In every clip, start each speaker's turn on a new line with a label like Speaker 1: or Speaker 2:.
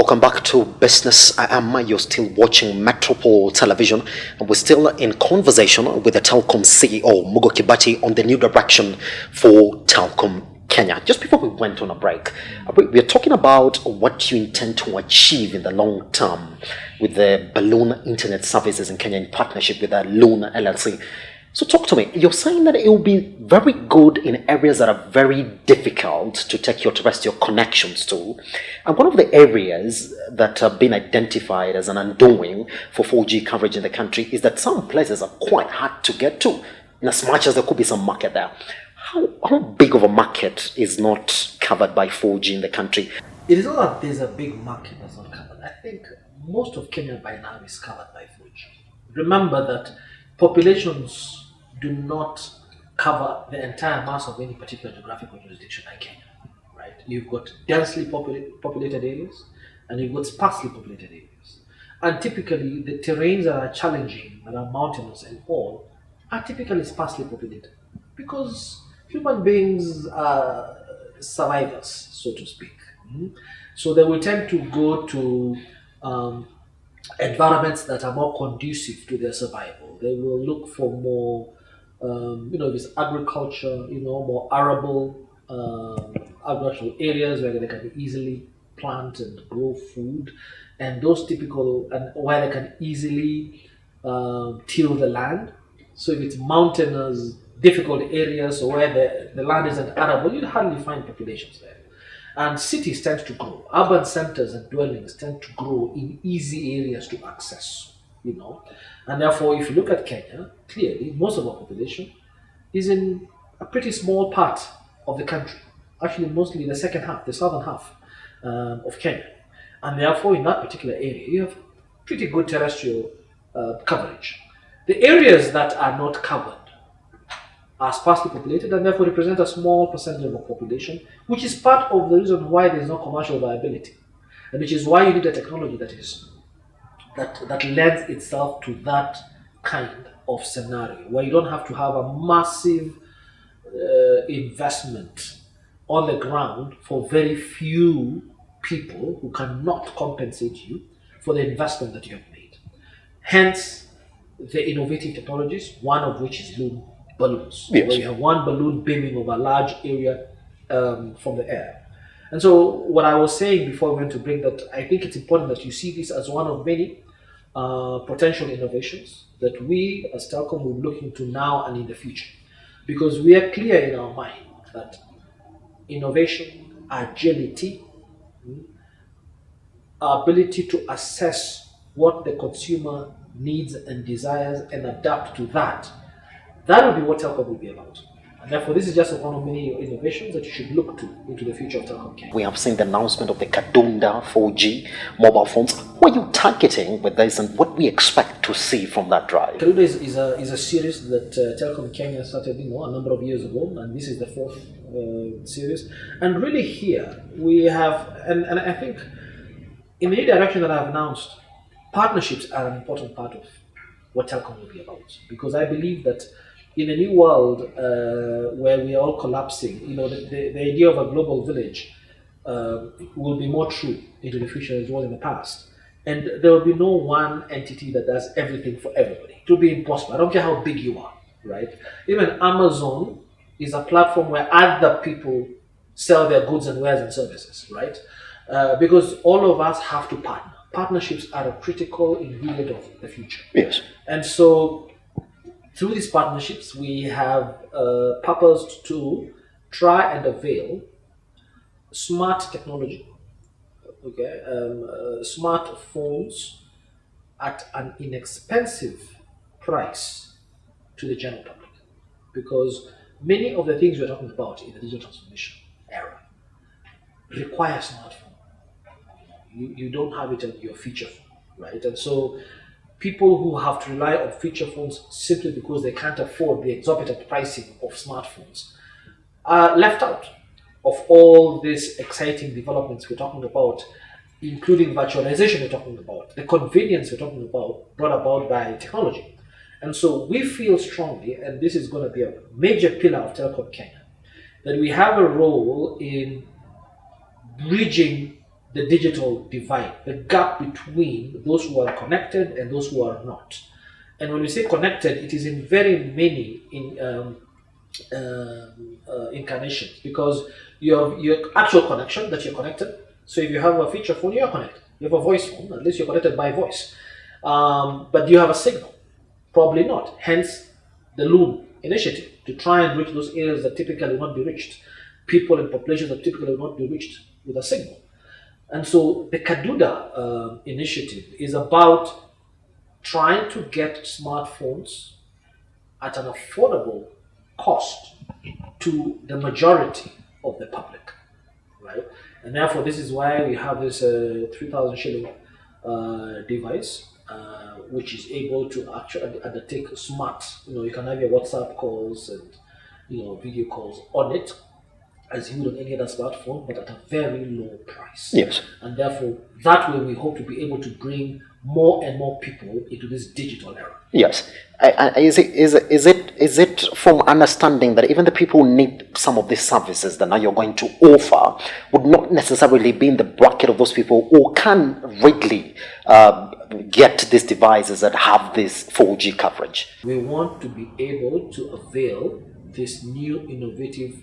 Speaker 1: Welcome back to Business. I am. You're still watching Metropole Television, and we're still in conversation with the Telkom CEO, Mugo Kibati, on the new direction for Telkom Kenya. Just before we went on a break, we're talking about what you intend to achieve in the long term with the balloon internet services in Kenya in partnership with the Loon LLC. So talk to me. You're saying that it will be very good in areas that are very difficult to take your terrestrial connections to. And one of the areas that have been identified as an undoing for 4G coverage in the country is that some places are quite hard to get to, in as much as there could be some market there. How big of a market is not covered by 4G in the country?
Speaker 2: It is not that there's a big market that's not covered. I think most of Kenya by now is covered by 4G. Remember that populations do not cover the entire mass of any particular geographical jurisdiction like Kenya, right? You've got densely populated areas and you've got sparsely populated areas. And typically the terrains that are challenging, that are mountainous and all, are typically sparsely populated because human beings are survivors, so to speak. So they will tend to go to environments that are more conducive to their survival. They will look for more this agriculture, more arable agricultural areas where they can easily plant and grow food, and those typical, and where they can easily till the land. So if it's mountainous, difficult areas, or where the land isn't arable, you'd hardly find populations there. And cities tend to grow. Urban centers and dwellings tend to grow in easy areas to access. And therefore, if you look at Kenya, clearly most of our population is in a pretty small part of the country. Actually, mostly the second half, the southern half of Kenya. And therefore, in that particular area, you have pretty good terrestrial coverage. The areas that are not covered are sparsely populated and therefore represent a small percentage of the population, which is part of the reason why there is no commercial viability, and which is why you need a technology that lends itself to that kind of scenario, where you don't have to have a massive investment on the ground for very few people who cannot compensate you for the investment that you have made. Hence, the innovative technologies, one of which is Loon balloons,
Speaker 1: yes,
Speaker 2: where you have one balloon beaming over a large area from the air. And so what I was saying before we went to break, that I think it's important that you see this as one of many potential innovations that we as Telkom will be looking to now and in the future. Because we are clear in our mind that innovation, agility, our ability to assess what the consumer needs and desires and adapt to that will be what Telkom will be about. And therefore, this is just one of many innovations that you should look to into the future of Telkom Kenya.
Speaker 1: We have seen the announcement of the Kadunda 4G mobile phones. What are you targeting with this, and what we expect to see from that drive?
Speaker 2: Kadunda is a series that Telkom Kenya started a number of years ago, and this is the fourth series. And really here we have, and I think in the new direction that I've announced, partnerships are an important part of what Telkom will be about. Because I believe that in a new world where we are all collapsing, the idea of a global village will be more true into the future as it was in the past. And there will be no one entity that does everything for everybody. It will be impossible. I don't care how big you are, right? Even Amazon is a platform where other people sell their goods and wares and services, right? Because all of us have to partner. Partnerships are a critical ingredient of the future.
Speaker 1: Yes.
Speaker 2: And so through these partnerships, we have purposed to try and avail smart technology, smartphones at an inexpensive price to the general public. Because many of the things we're talking about in the digital transformation era require smartphone. You don't have it on your feature phone, right? And so people who have to rely on feature phones simply because they can't afford the exorbitant pricing of smartphones are left out of all these exciting developments we're talking about, including virtualization we're talking about, the convenience we're talking about, brought about by technology. And so we feel strongly, and this is going to be a major pillar of Telkom Kenya, that we have a role in bridging the digital divide, the gap between those who are connected and those who are not. And when we say connected, it is in very many incarnations, because you have your actual connection that you're connected. So if you have a feature phone, you're connected. You have a voice phone, at least you're connected by voice. But do you have a signal? Probably not. Hence the Loon initiative, to try and reach those areas that typically will not be reached. People and populations that typically will not be reached with a signal. And so the Kaduda initiative is about trying to get smartphones at an affordable cost to the majority of the public, right? And therefore, this is why we have this 3,000 shilling device, which is able to actually undertake smart. You can have your WhatsApp calls and video calls on it, as you would on any other smartphone, but at a very low price.
Speaker 1: Yes.
Speaker 2: And therefore, that way we hope to be able to bring more and more people into this digital era.
Speaker 1: Yes. Is it from understanding that even the people who need some of these services that now you're going to offer would not necessarily be in the bracket of those people who can readily get these devices that have this 4G coverage?
Speaker 2: We want to be able to avail this new innovative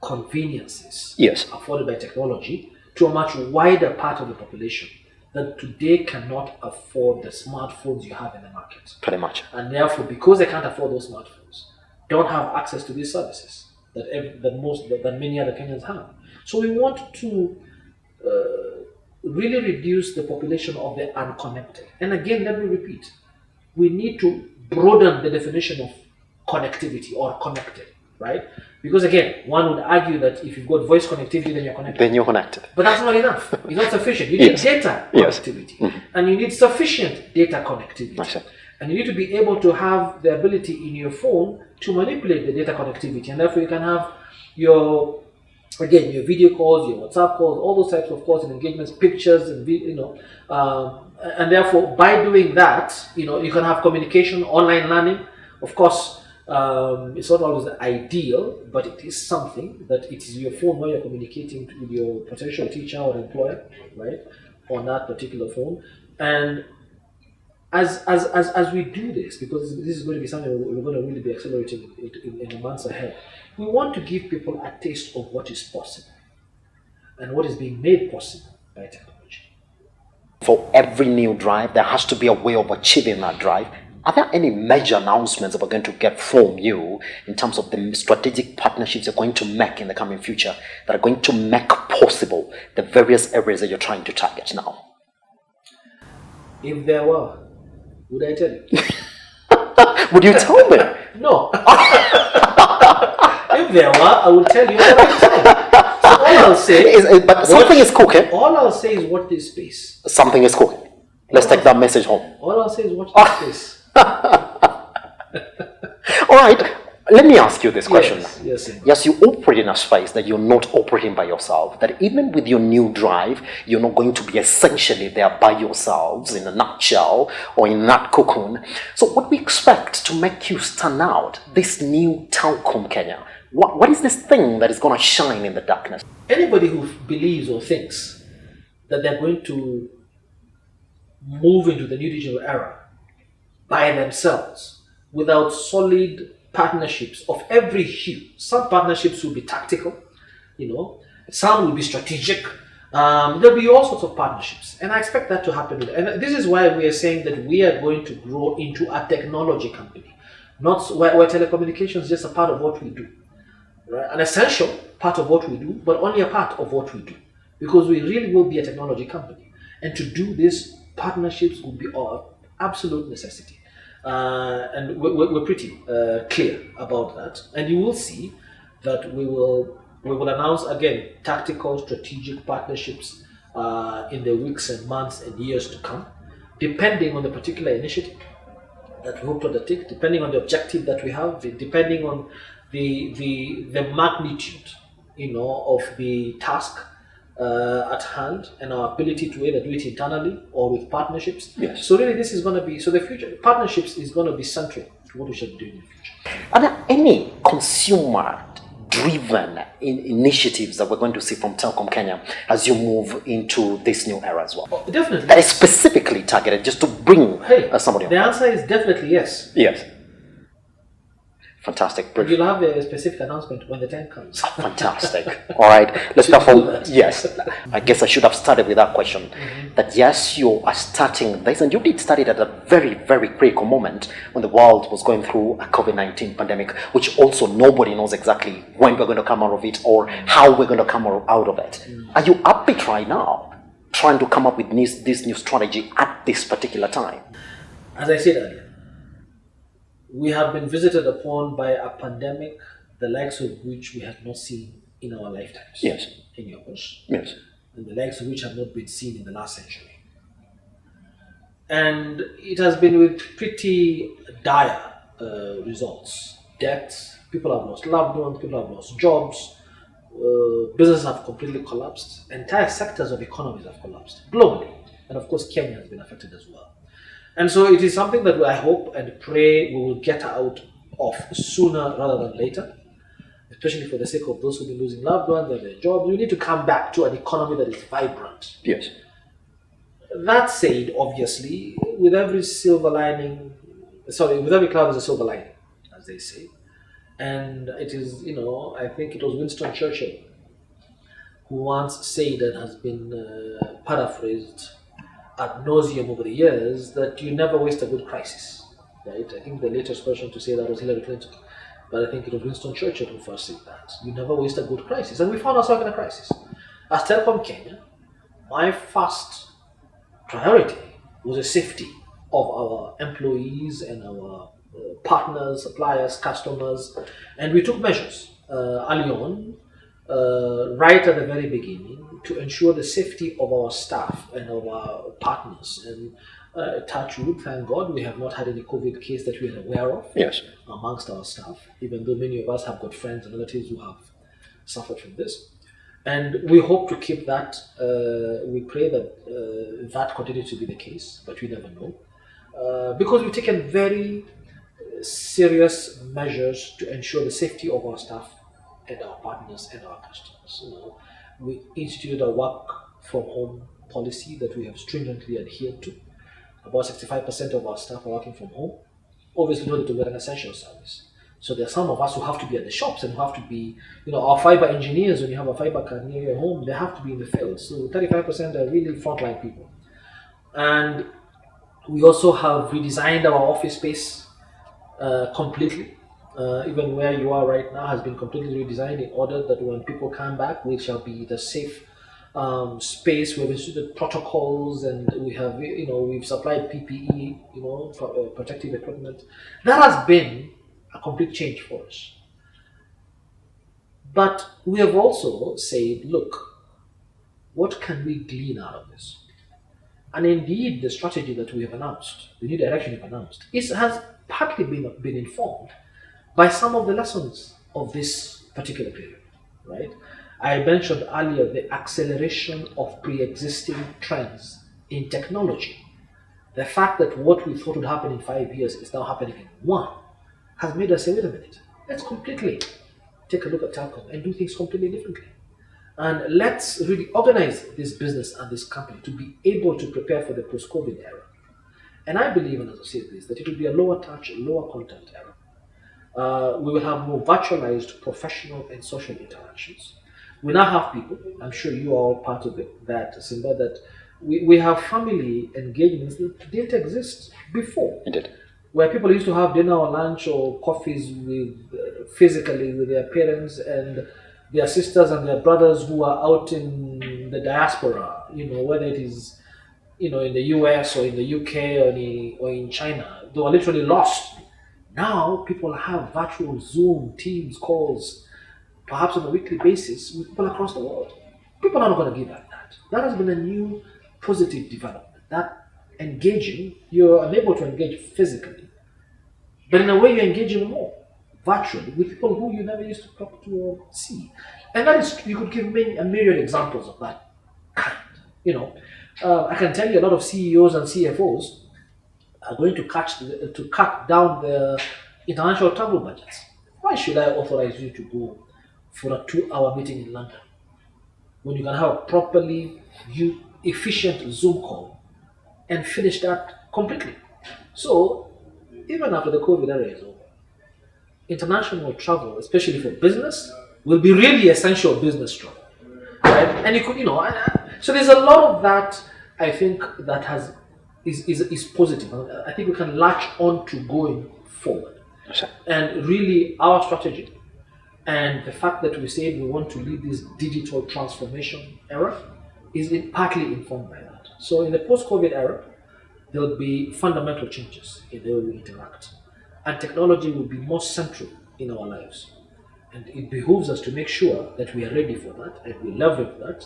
Speaker 2: conveniences,
Speaker 1: yes,
Speaker 2: afforded by technology, to a much wider part of the population that today cannot afford the smartphones you have in the market.
Speaker 1: Pretty much.
Speaker 2: And therefore, because they can't afford those smartphones, don't have access to these services that many other Kenyans have. So we want to really reduce the population of the unconnected. And again, let me repeat, we need to broaden the definition of connectivity or connected, right? Because again, one would argue that if you've got voice connectivity, then you're connected.
Speaker 1: Then you're connected.
Speaker 2: But that's not enough. It's not sufficient. You need
Speaker 1: yes.
Speaker 2: data
Speaker 1: yes.
Speaker 2: connectivity. Mm-hmm. And you need sufficient data connectivity. And you need to be able to have the ability in your phone to manipulate the data connectivity. And therefore you can have your video calls, your WhatsApp calls, all those types of calls and engagements, pictures, and and therefore by doing that, you can have communication, online learning. Of course, it's not always ideal, but it is something that it is your phone where you're communicating with your potential teacher or employer, right, on that particular phone. And as we do this, because this is going to be something we're going to really be accelerating in the months ahead, we want to give people a taste of what is possible and what is being made possible by technology.
Speaker 1: For every new drive, there has to be a way of achieving that drive. Are there any major announcements that we're going to get from you in terms of the strategic partnerships you're going to make in the coming future that are going to make possible the various areas that you're trying to target now?
Speaker 2: If there were, would I tell you?
Speaker 1: Would you tell me?
Speaker 2: No. If there were, I will tell you at the right time. So all I'll say
Speaker 1: is something is cooking.
Speaker 2: All I'll say is watch this space.
Speaker 1: Something is cooking. Let's take that message home.
Speaker 2: All I'll say is watch this space.
Speaker 1: All right, let me ask you this question.
Speaker 2: Yes,
Speaker 1: you operate in a space that you're not operating by yourself, that even with your new drive, you're not going to be essentially there by yourselves in a nutshell or in that cocoon. So what we expect to make you stand out, this new Telkom Kenya, what is this thing that is going to shine in the darkness?
Speaker 2: Anybody who believes or thinks that they're going to move into the new digital era by themselves without solid partnerships of every hue. Some partnerships will be tactical, some will be strategic. There'll be all sorts of partnerships, and I expect that to happen. And this is why we are saying that we are going to grow into a technology company, not where telecommunications is just a part of what we do, right? An essential part of what we do, but only a part of what we do, because we really will be a technology company. And to do this, partnerships will be our absolute necessity. And we're pretty clear about that. And you will see that we will announce again tactical, strategic partnerships in the weeks and months and years to come, depending on the particular initiative that we hope to undertake, depending on the objective that we have, depending on the magnitude, of the task at hand, and our ability to either do it internally or with partnerships.
Speaker 1: Yes.
Speaker 2: So really this is going to be, the future, partnerships is going to be central to what we should do in the future.
Speaker 1: Are there any consumer driven initiatives that we're going to see from Telkom Kenya as you move into this new era as well?
Speaker 2: Definitely.
Speaker 1: That is specifically targeted just to bring somebody on.
Speaker 2: The answer is definitely yes.
Speaker 1: Yes. Fantastic. Brilliant.
Speaker 2: You'll have a specific announcement when the time comes.
Speaker 1: Fantastic. All right. Let's start from, yes. I guess I should have started with that question. That yes, you are starting this, and you did start it at a very, very critical moment when the world was going through a COVID-19 pandemic, which also nobody knows exactly when we're going to come out of it or how we're going to come out of it. Are you upbeat right now, trying to come up with this new strategy at this particular time?
Speaker 2: As I said earlier, we have been visited upon by a pandemic, the likes of which we have not seen in our lifetimes.
Speaker 1: Yes.
Speaker 2: In yours.
Speaker 1: Yes.
Speaker 2: And the likes of which have not been seen in the last century. And it has been with pretty dire results. Deaths, people have lost loved ones, people have lost jobs, businesses have completely collapsed, entire sectors of economies have collapsed globally. And of course, Kenya has been affected as well. And so it is something that I hope and pray we will get out of sooner rather than later, especially for the sake of those who have been losing loved ones and their jobs. We need to come back to an economy that is vibrant.
Speaker 1: Yes.
Speaker 2: That said, obviously, with every with every cloud is a silver lining, as they say. And it is, I think it was Winston Churchill who once said, and has been paraphrased ad nauseum over the years, that you never waste a good crisis, right? I think the latest person to say that was Hillary Clinton, but I think it was Winston Churchill who first said that. You never waste a good crisis, and we found ourselves in a crisis. As Telkom Kenya, my first priority was the safety of our employees and our partners, suppliers, customers, and we took measures early on, right at the very beginning, to ensure the safety of our staff and of our partners. And touch wood, thank God, we have not had any COVID case that we are aware of amongst our staff, even though many of us have got friends and relatives who have suffered from this. And we hope to keep that. We pray that that continues to be the case, but we never know. Because we've taken very serious measures to ensure the safety of our staff and our partners and our customers. We instituted a work from home policy that we have stringently adhered to. About 65% of our staff are working from home. Obviously, know that we're an essential service. So there are some of us who have to be at the shops and who have to be, our fiber engineers, when you have a fiber card near your home, they have to be in the field. So 35% are really frontline people. And we also have redesigned our office space completely. Even where you are right now has been completely redesigned in order that when people come back, we shall be the safe space. We've instituted protocols, and we have, we've supplied PPE, protective equipment. That has been a complete change for us. But we have also said, look, what can we glean out of this? And indeed, the strategy that we have announced, the new direction we've announced, has partly been informed by some of the lessons of this particular period, right? I mentioned earlier the acceleration of pre-existing trends in technology. The fact that what we thought would happen in 5 years is now happening in 1 has made us say, wait a minute, let's completely take a look at Telkom and do things completely differently. And let's really organize this business and this company to be able to prepare for the post-COVID era. And I believe, and as I say this, that it will be a lower touch, lower contact era. We will have more virtualized professional and social interactions. We now have people, I'm sure you are all part of it, that we have family engagements that didn't exist before.
Speaker 1: Indeed.
Speaker 2: Where people used to have dinner or lunch or coffees physically with their parents and their sisters and their brothers who are out in the diaspora, whether it is, in the US or in the UK or in China. They were literally lost. Now people have virtual Zoom, Teams calls, perhaps on a weekly basis with people across the world. People are not going to give up that. That has been a new positive development. That engaging, you're unable to engage physically, but in a way you're engaging more virtually with people who you never used to talk to or see. And that is, you could give a myriad examples of that kind. I can tell you a lot of CEOs and CFOs are going to cut down their international travel budgets. Why should I authorize you to go for a 2 hour meeting in London when you can have a properly efficient Zoom call and finish that completely. So even after the COVID era is over, international travel, especially for business, will be really essential business travel, right? And you could, so there's a lot of that. I think that is positive. I think we can latch on to going forward,
Speaker 1: Sure.
Speaker 2: and really our strategy and the fact that we said we want to lead this digital transformation era is partly informed by that. So in the post-COVID era, there will be fundamental changes in the way we interact, and technology will be more central in our lives. And it behooves us to make sure that we are ready for that and we leverage that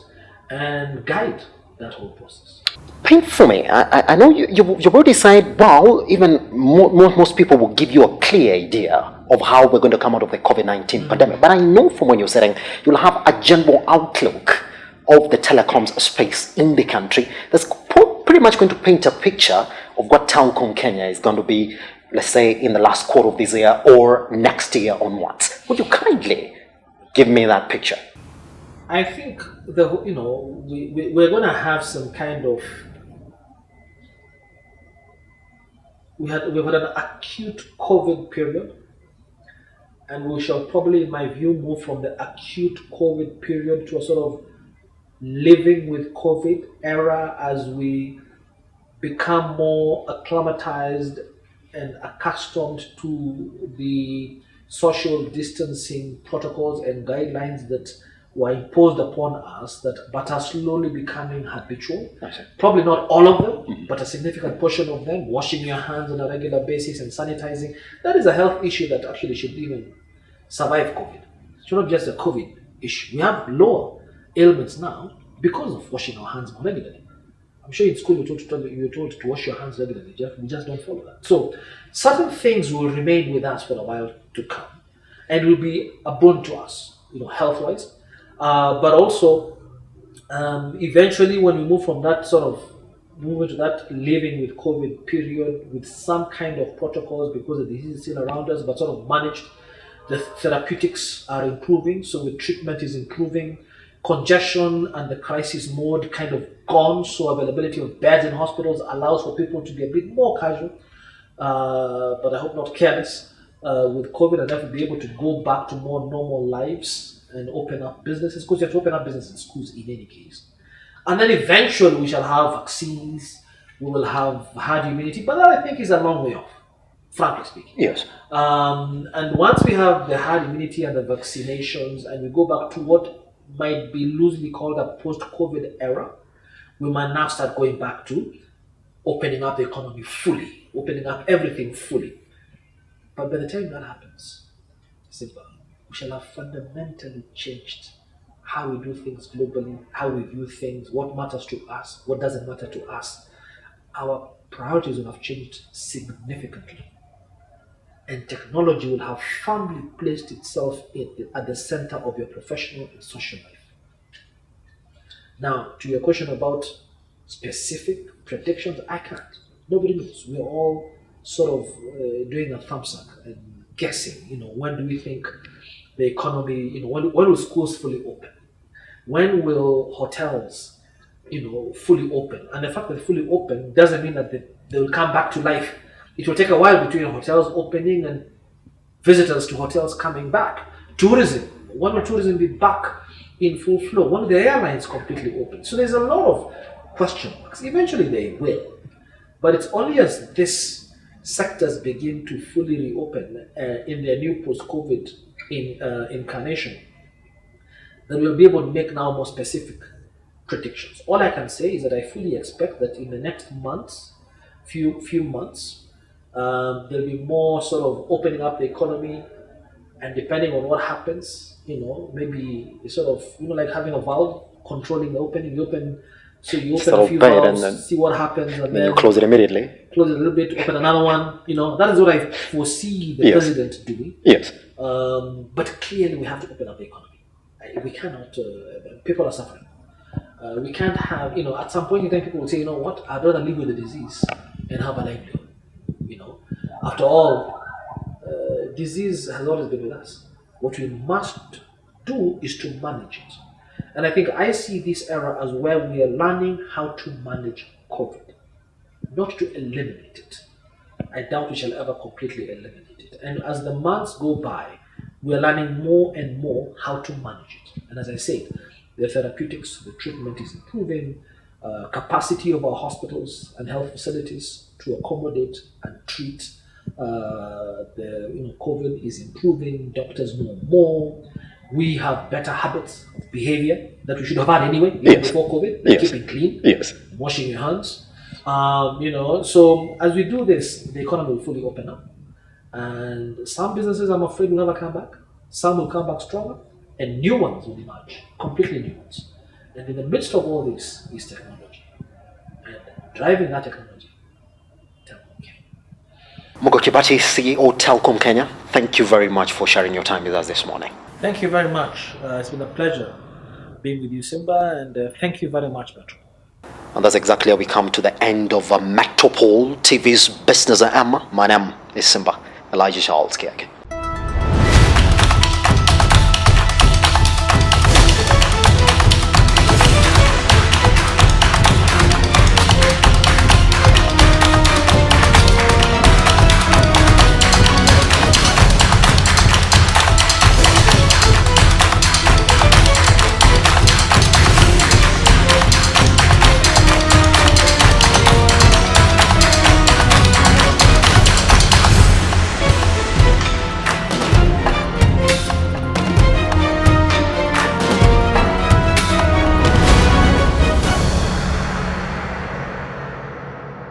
Speaker 2: and guide that whole process.
Speaker 1: Paint for me. I know you've already said, well, even most people will give you a clear idea of how we're going to come out of the COVID-19 pandemic. But I know from when you're saying you'll have a general outlook of the telecoms space in the country that's pretty much going to paint a picture of what Telkom Kenya is going to be, let's say, in the last quarter of this year or next year onwards. Would you kindly give me that picture?
Speaker 2: I think we're going to have some kind of we've had an acute COVID period, and we shall probably, in my view, move from the acute COVID period to a sort of living with COVID era as we become more acclimatized and accustomed to the social distancing protocols and guidelines that were imposed upon us but are slowly becoming habitual. Probably not all of them, but a significant portion of them. Washing your hands on a regular basis and sanitizing. That is a health issue that actually should even survive COVID. It's not just a COVID issue. We have lower ailments now because of washing our hands more regularly. I'm sure in school you were told to wash your hands regularly. We just don't follow that. So certain things will remain with us for a while to come, and will be a boon to us, health-wise. But also, eventually, when we move from that sort of move into that living with COVID period with some kind of protocols, because the disease is still around us, but sort of managed, the therapeutics are improving, so the treatment is improving. Congestion and the crisis mode kind of gone, so availability of beds in hospitals allows for people to be a bit more casual, but I hope not careless with COVID, and therefore be able to go back to more normal lives and open up businesses, because you have to open up businesses and schools in any case. And then eventually we shall have vaccines, we will have herd immunity, but that I think is a long way off, frankly speaking.
Speaker 1: Yes.
Speaker 2: And once we have the herd immunity and the vaccinations, and we go back to what might be loosely called a post-COVID era, we might now start going back to opening up the economy fully, opening up everything fully. But by the time that happens, simple, we shall have fundamentally changed how we do things globally, how we view things, what matters to us, what doesn't matter to us. Our priorities will have changed significantly. And technology will have firmly placed itself at the center of your professional and social life. Now, to your question about specific predictions, I can't. Nobody knows. We're all sort of doing a thumbs up and guessing. When do we think the economy? When will schools fully open? When will hotels, fully open? And the fact that fully open doesn't mean that they will come back to life. It will take a while between hotels opening and visitors to hotels coming back. Tourism. When will tourism be back in full flow? When will the airlines completely open? So there's a lot of question marks. Eventually they will. But it's only as these sectors begin to fully reopen in their new post-COVID incarnation that we'll be able to make now more specific predictions. All I can say is that I fully expect that in the next months, few months, there'll be more sort of opening up the economy, and depending on what happens, maybe it's sort of like having a valve controlling the opening. You open, so you open a few valves, and see what happens, and then
Speaker 1: you close it immediately.
Speaker 2: Close it a little bit, open another one. That is what I foresee the president doing.
Speaker 1: Yes.
Speaker 2: But clearly, we have to open up the economy. We cannot. People are suffering. We can't have. At some point in time, people will say, "You know what? I'd rather live with the disease and have a livelihood." After all, disease has always been with us. What we must do is to manage it. And I think I see this era as where we are learning how to manage COVID, not to eliminate it. I doubt we shall ever completely eliminate it. And as the months go by, we're learning more and more how to manage it. And as I said, the therapeutics, the treatment is improving, capacity of our hospitals and health facilities to accommodate and treat the COVID is improving. Doctors know more. We have better habits of behavior that we should have had anyway, even
Speaker 1: Yes.
Speaker 2: before COVID.
Speaker 1: Yes.
Speaker 2: Keeping clean,
Speaker 1: Yes.
Speaker 2: washing your hands. So as we do this, the economy will fully open up. And some businesses, I'm afraid, will never come back. Some will come back stronger, and new ones will emerge, completely new ones. And in the midst of all this is technology. And driving that technology, Telkom Kenya.
Speaker 1: Mugo Kibati, CEO Telkom Kenya, thank you very much for sharing your time with us this morning.
Speaker 2: Thank you very much. It's been a pleasure being with you, Simba, and thank you very much, Metro.
Speaker 1: And that's exactly how we come to the end of Metropole TV's Business AM. My name is Simba Elijah Charles Kiake.